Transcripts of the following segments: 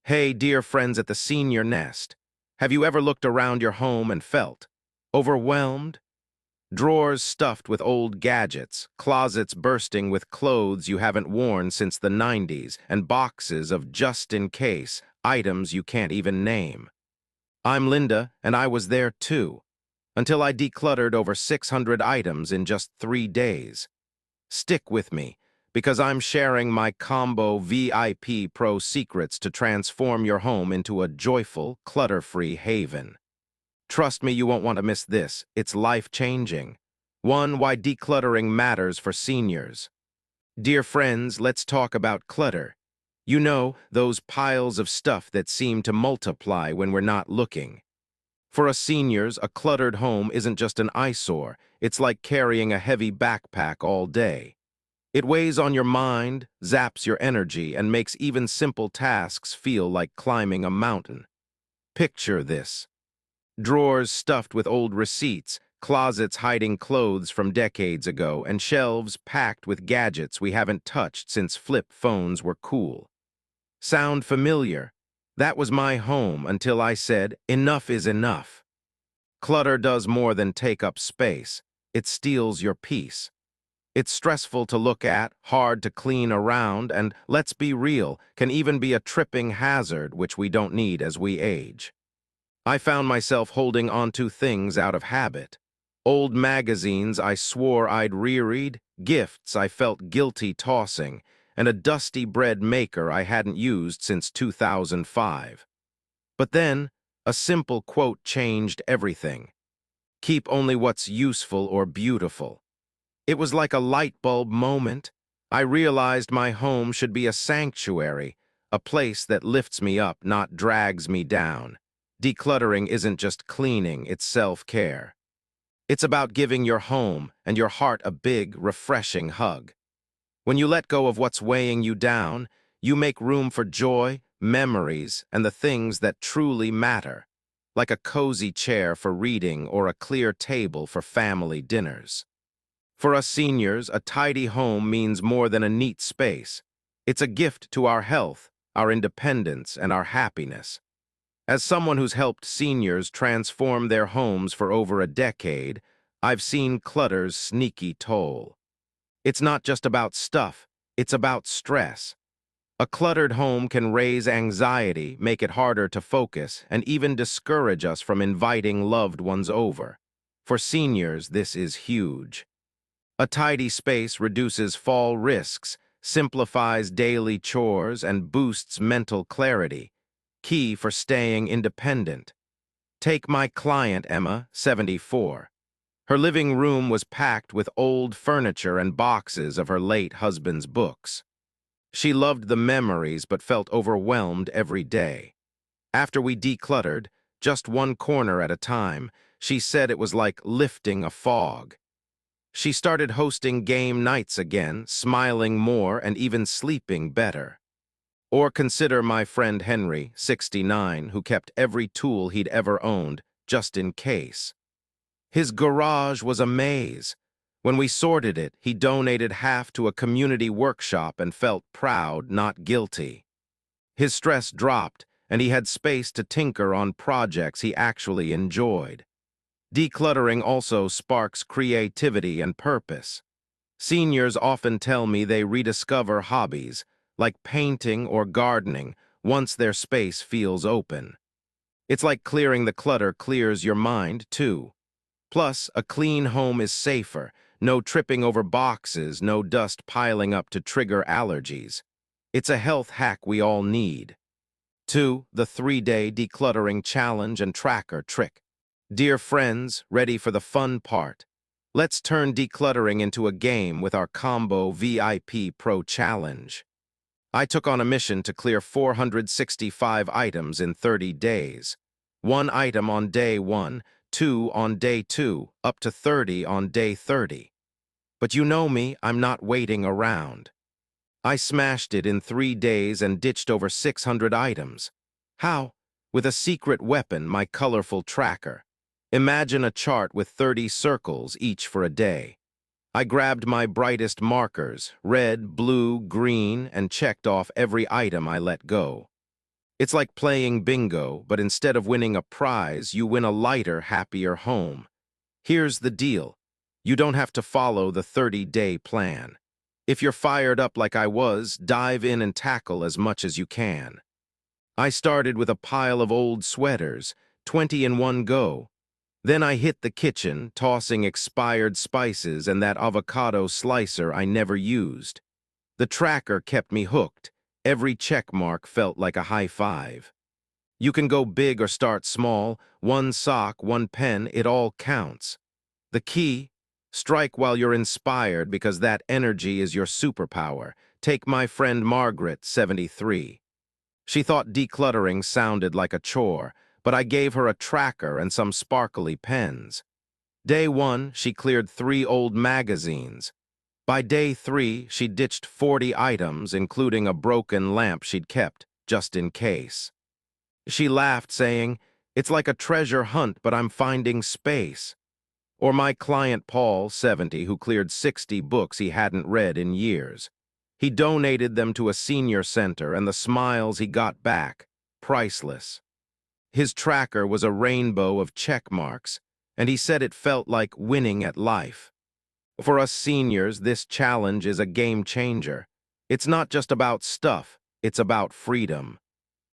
Hey, dear friends at the senior nest, have you ever looked around your home and felt overwhelmed? Drawers stuffed with old gadgets, closets bursting with clothes you haven't worn since the 90s, and boxes of just-in-case items you can't even name. I'm Linda, and I was there too, until I decluttered over 600 items in just 3 days. Stick with me, because I'm sharing my combo VIP Pro secrets to transform your home into a joyful, clutter-free haven. Trust me, you won't want to miss this. It's life-changing. 1. Why decluttering matters for seniors. Dear friends, let's talk about clutter. You know, those piles of stuff that seem to multiply when we're not looking. For us seniors, a cluttered home isn't just an eyesore. It's like carrying a heavy backpack all day. It weighs on your mind, zaps your energy, and makes even simple tasks feel like climbing a mountain. Picture this. Drawers stuffed with old receipts, closets hiding clothes from decades ago, and shelves packed with gadgets we haven't touched since flip phones were cool. Sound familiar? That was my home until I said, enough is enough. Clutter does more than take up space. It steals your peace. It's stressful to look at, hard to clean around, and, let's be real, can even be a tripping hazard which we don't need as we age. I found myself holding onto things out of habit. Old magazines I swore I'd reread, gifts I felt guilty tossing, and a dusty bread maker I hadn't used since 2005. But then, a simple quote changed everything. Keep only what's useful or beautiful. It was like a light bulb moment. I realized my home should be a sanctuary, a place that lifts me up, not drags me down. Decluttering isn't just cleaning, it's self-care. It's about giving your home and your heart a big, refreshing hug. When you let go of what's weighing you down, you make room for joy, memories, and the things that truly matter, like a cozy chair for reading or a clear table for family dinners. For us seniors, a tidy home means more than a neat space. It's a gift to our health, our independence, and our happiness. As someone who's helped seniors transform their homes for over a decade, I've seen clutter's sneaky toll. It's not just about stuff, it's about stress. A cluttered home can raise anxiety, make it harder to focus, and even discourage us from inviting loved ones over. For seniors, this is huge. A tidy space reduces fall risks, simplifies daily chores, and boosts mental clarity, key for staying independent. Take my client, Emma, 74. Her living room was packed with old furniture and boxes of her late husband's books. She loved the memories but felt overwhelmed every day. After we decluttered, just one corner at a time, she said it was like lifting a fog. She started hosting game nights again, smiling more and even sleeping better. Or consider my friend Henry, 69, who kept every tool he'd ever owned, just in case. His garage was a maze. When we sorted it, he donated half to a community workshop and felt proud, not guilty. His stress dropped, and he had space to tinker on projects he actually enjoyed. Decluttering also sparks creativity and purpose. Seniors often tell me they rediscover hobbies, like painting or gardening, once their space feels open. It's like clearing the clutter clears your mind, too. Plus, a clean home is safer, no tripping over boxes, no dust piling up to trigger allergies. It's a health hack we all need. 2. The 3-day decluttering challenge and tracker trick. Dear friends, ready for the fun part? Let's turn decluttering into a game with our combo VIP Pro Challenge. I took on a mission to clear 465 items in 30 days. 1 item on day 1, 2 on day 2, up to 30 on day 30. But you know me, I'm not waiting around. I smashed it in 3 days and ditched over 600 items. How? With a secret weapon, my colorful tracker. Imagine a chart with 30 circles, each for a day. I grabbed my brightest markers, red, blue, green, and checked off every item I let go. It's like playing bingo, but instead of winning a prize, you win a lighter, happier home. Here's the deal. You don't have to follow the 30-day plan. If you're fired up like I was, dive in and tackle as much as you can. I started with a pile of old sweaters, 20 in one go. Then I hit the kitchen, tossing expired spices and that avocado slicer I never used. The tracker kept me hooked. Every check mark felt like a high five. You can go big or start small. One sock, one pen, it all counts. The key? Strike while you're inspired because that energy is your superpower. Take my friend Margaret, 73. She thought decluttering sounded like a chore, but I gave her a tracker and some sparkly pens. Day 1, she cleared 3 old magazines. By day 3, she ditched 40 items, including a broken lamp she'd kept, just in case. She laughed, saying, "It's like a treasure hunt, but I'm finding space." Or my client Paul, 70, who cleared 60 books he hadn't read in years. He donated them to a senior center, and the smiles he got back, priceless. His tracker was a rainbow of check marks, and he said it felt like winning at life. For us seniors, this challenge is a game changer. It's not just about stuff, it's about freedom.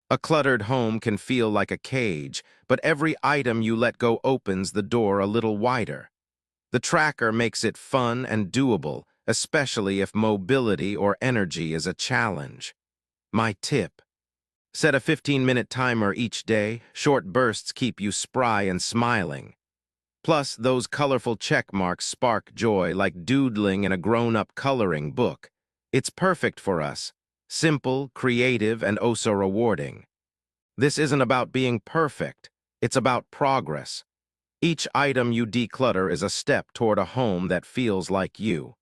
A cluttered home can feel like a cage, but every item you let go opens the door a little wider. The tracker makes it fun and doable, especially if mobility or energy is a challenge. My tip: set a 15-minute timer each day. Short bursts keep you spry and smiling. Plus, those colorful check marks spark joy like doodling in a grown-up coloring book. It's perfect for us. Simple, creative, and oh so rewarding. This isn't about being perfect. It's about progress. Each item you declutter is a step toward a home that feels like you.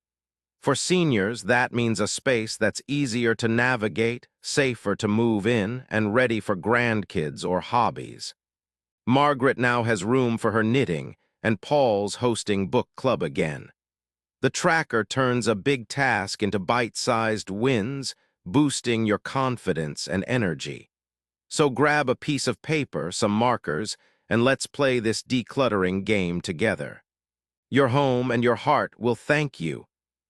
For seniors, that means a space that's easier to navigate, safer to move in, and ready for grandkids or hobbies. Margaret now has room for her knitting, and Paul's hosting book club again. The tracker turns a big task into bite-sized wins, boosting your confidence and energy. So grab a piece of paper, some markers, and let's play this decluttering game together. Your home and your heart will thank you.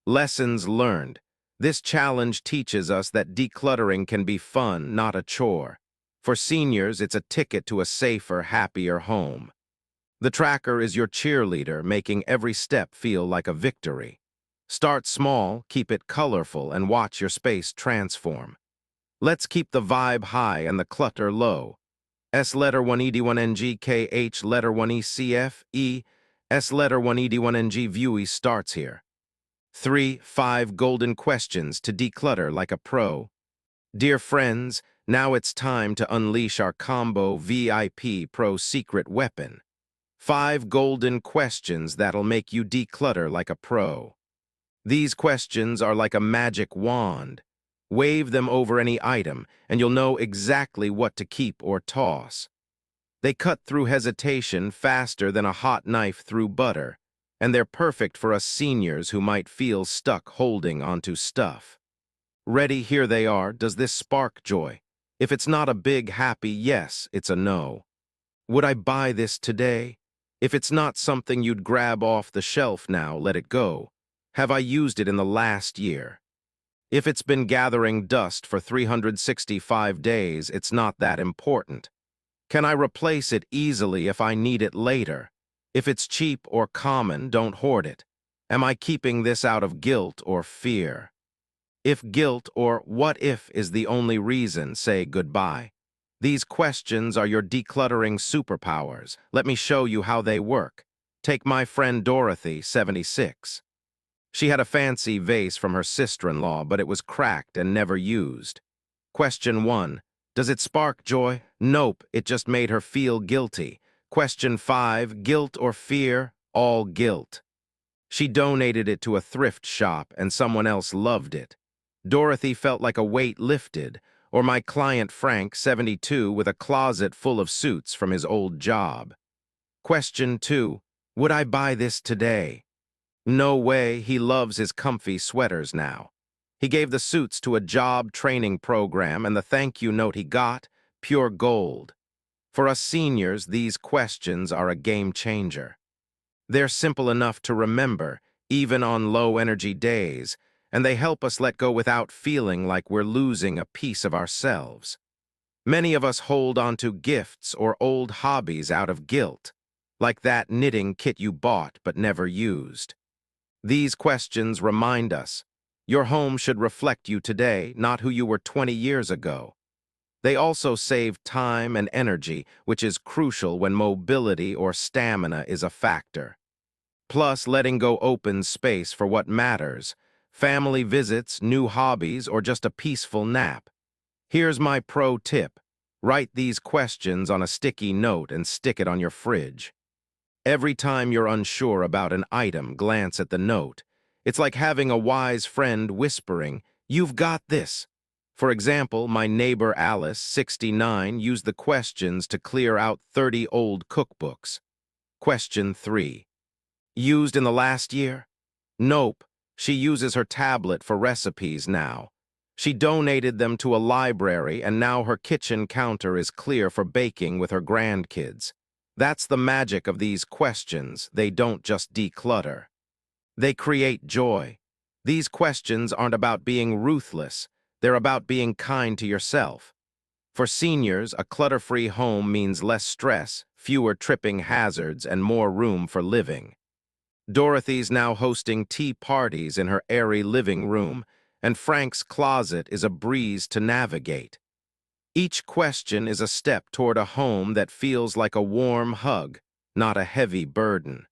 Lessons learned. This challenge teaches us that decluttering can be fun, not a chore. For seniors, it's a ticket to a safer, happier home. The tracker is your cheerleader, making every step feel like a victory. Start small, keep it colorful, and watch your space transform. Let's keep the vibe high and the clutter low. S letter 1ED1NG letter 1ECF S letter 1ED1NG Viewy starts here. 5 golden questions to declutter like a pro. Dear friends, now it's time to unleash our combo VIP Pro secret weapon. 5 golden questions that'll make you declutter like a pro. These questions are like a magic wand. Wave them over any item, and you'll know exactly what to keep or toss. They cut through hesitation faster than a hot knife through butter, and they're perfect for us seniors who might feel stuck holding onto stuff. Ready? Here they are. Does this spark joy? If it's not a big, happy yes, it's a no. Would I buy this today? If it's not something you'd grab off the shelf now, let it go. Have I used it in the last year? If it's been gathering dust for 365 days, it's not that important. Can I replace it easily if I need it later? If it's cheap or common, don't hoard it. Am I keeping this out of guilt or fear? If guilt or what if is the only reason, say goodbye. These questions are your decluttering superpowers. Let me show you how they work. Take my friend Dorothy, 76. She had a fancy vase from her sister-in-law, but it was cracked and never used. Question 1. Does it spark joy? Nope, it just made her feel guilty. Question 5. Guilt or fear? All guilt. She donated it to a thrift shop, and someone else loved it. Dorothy felt like a weight lifted, or my client Frank, 72, with a closet full of suits from his old job. Question 2. Would I buy this today? No way, he loves his comfy sweaters now. He gave the suits to a job training program, and the thank you note he got, pure gold. For us seniors, these questions are a game changer. They're simple enough to remember, even on low-energy days, and they help us let go without feeling like we're losing a piece of ourselves. Many of us hold onto gifts or old hobbies out of guilt, like that knitting kit you bought but never used. These questions remind us, your home should reflect you today, not who you were 20 years ago. They also save time and energy, which is crucial when mobility or stamina is a factor. Plus, letting go opens space for what matters, family visits, new hobbies, or just a peaceful nap. Here's my pro tip. Write these questions on a sticky note and stick it on your fridge. Every time you're unsure about an item, glance at the note. It's like having a wise friend whispering, "You've got this." For example, my neighbor Alice, 69, used the questions to clear out 30 old cookbooks. Question 3. Used in the last year? Nope. She uses her tablet for recipes now. She donated them to a library, and now her kitchen counter is clear for baking with her grandkids. That's the magic of these questions. They don't just declutter. They create joy. These questions aren't about being ruthless. They're about being kind to yourself. For seniors, a clutter-free home means less stress, fewer tripping hazards, and more room for living. Dorothy's now hosting tea parties in her airy living room, and Frank's closet is a breeze to navigate. Each question is a step toward a home that feels like a warm hug, not a heavy burden.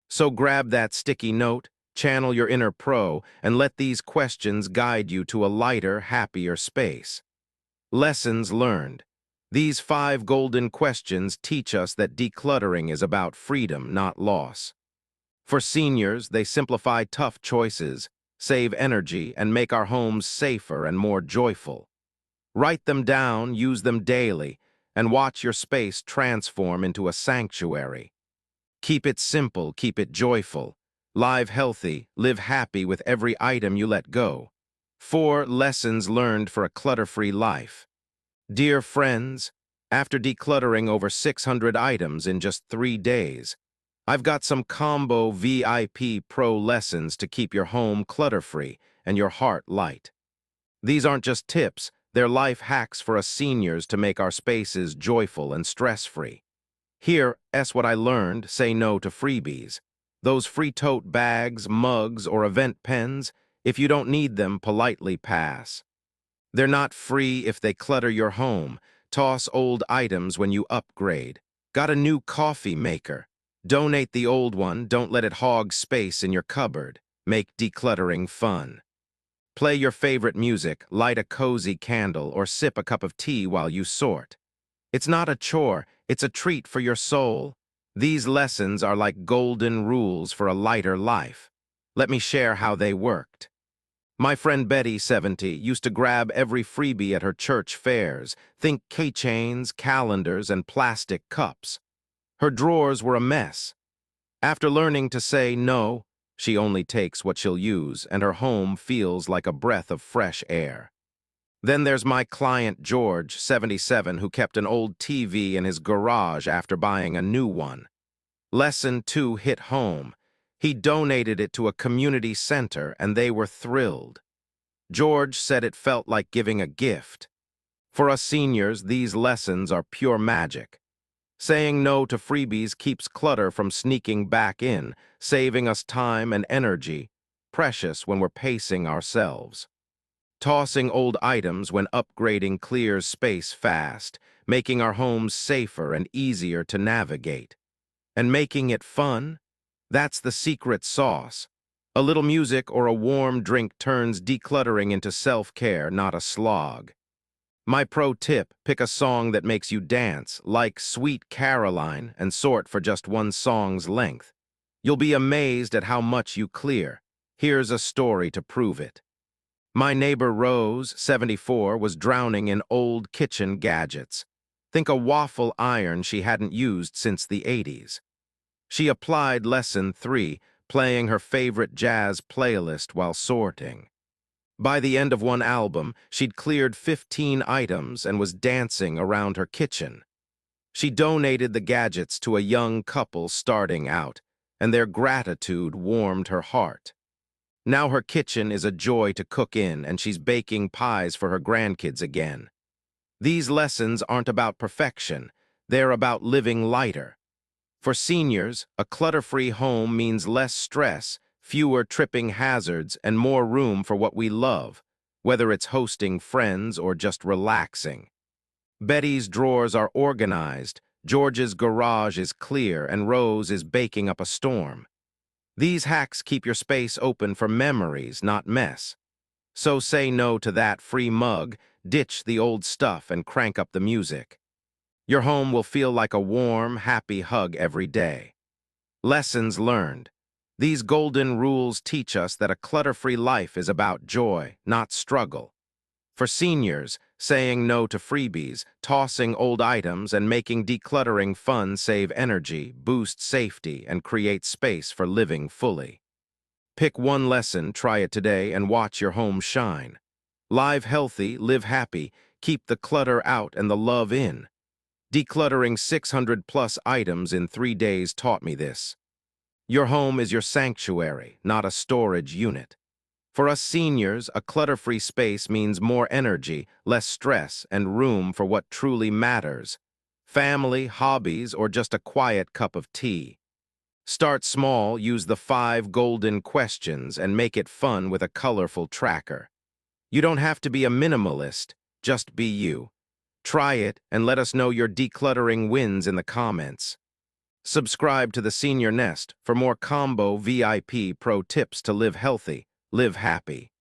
So grab that sticky note, channel your inner pro, and let these questions guide you to a lighter, happier space. Lessons learned. These 5 golden questions teach us that decluttering is about freedom, not loss. For seniors, they simplify tough choices, save energy, and make our homes safer and more joyful. Write them down, use them daily, and watch your space transform into a sanctuary. Keep it simple, keep it joyful. Live healthy, live happy with every item you let go. 4 lessons learned for a clutter-free life. Dear friends, after decluttering over 600 items in just 3 days, I've got some combo VIP pro lessons to keep your home clutter-free and your heart light. These aren't just tips, they're life hacks for us seniors to make our spaces joyful and stress-free. Here, what I learned, say no to freebies. Those free tote bags, mugs, or event pens, if you don't need them, politely pass. They're not free if they clutter your home. Toss old items when you upgrade. Got a new coffee maker? Donate the old one, don't let it hog space in your cupboard. Make decluttering fun. Play your favorite music, light a cozy candle, or sip a cup of tea while you sort. It's not a chore, it's a treat for your soul. These lessons are like golden rules for a lighter life. Let me share how they worked. My friend Betty, 70, used to grab every freebie at her church fairs. Think keychains, calendars, and plastic cups. Her drawers were a mess. After learning to say no, she only takes what she'll use, and her home feels like a breath of fresh air. Then there's my client George, 77, who kept an old TV in his garage after buying a new one. Lesson 2 hit home. He donated it to a community center, and they were thrilled. George said it felt like giving a gift. For us seniors, these lessons are pure magic. Saying no to freebies keeps clutter from sneaking back in, saving us time and energy, precious when we're pacing ourselves. Tossing old items when upgrading clears space fast, making our homes safer and easier to navigate. And making it fun? That's the secret sauce. A little music or a warm drink turns decluttering into self-care, not a slog. My pro tip, pick a song that makes you dance, like Sweet Caroline, and sort for just one song's length. You'll be amazed at how much you clear. Here's a story to prove it. My neighbor Rose, 74, was drowning in old kitchen gadgets. Think a waffle iron she hadn't used since the 80s. She applied lesson 3, playing her favorite jazz playlist while sorting. By the end of one album, she'd cleared 15 items and was dancing around her kitchen. She donated the gadgets to a young couple starting out, and their gratitude warmed her heart. Now her kitchen is a joy to cook in, and she's baking pies for her grandkids again. These lessons aren't about perfection, they're about living lighter. For seniors, a clutter-free home means less stress, fewer tripping hazards, and more room for what we love, whether it's hosting friends or just relaxing. Betty's drawers are organized, George's garage is clear, and Rose is baking up a storm. These hacks keep your space open for memories, not mess. So say no to that free mug, ditch the old stuff, and crank up the music. Your home will feel like a warm, happy hug every day. Lessons learned. These golden rules teach us that a clutter-free life is about joy, not struggle. For seniors, saying no to freebies, tossing old items, and making decluttering fun save energy, boost safety, and create space for living fully. Pick one lesson, try it today, and watch your home shine. Live healthy, live happy, keep the clutter out and the love in. Decluttering 600+ items in 3 days taught me this. Your home is your sanctuary, not a storage unit. For us seniors, a clutter-free space means more energy, less stress, and room for what truly matters. Family, hobbies, or just a quiet cup of tea. Start small, use the 5 golden questions, and make it fun with a colorful tracker. You don't have to be a minimalist, just be you. Try it and let us know your decluttering wins in the comments. Subscribe to the Senior Nest for more combo VIP pro tips to live healthy, live happy.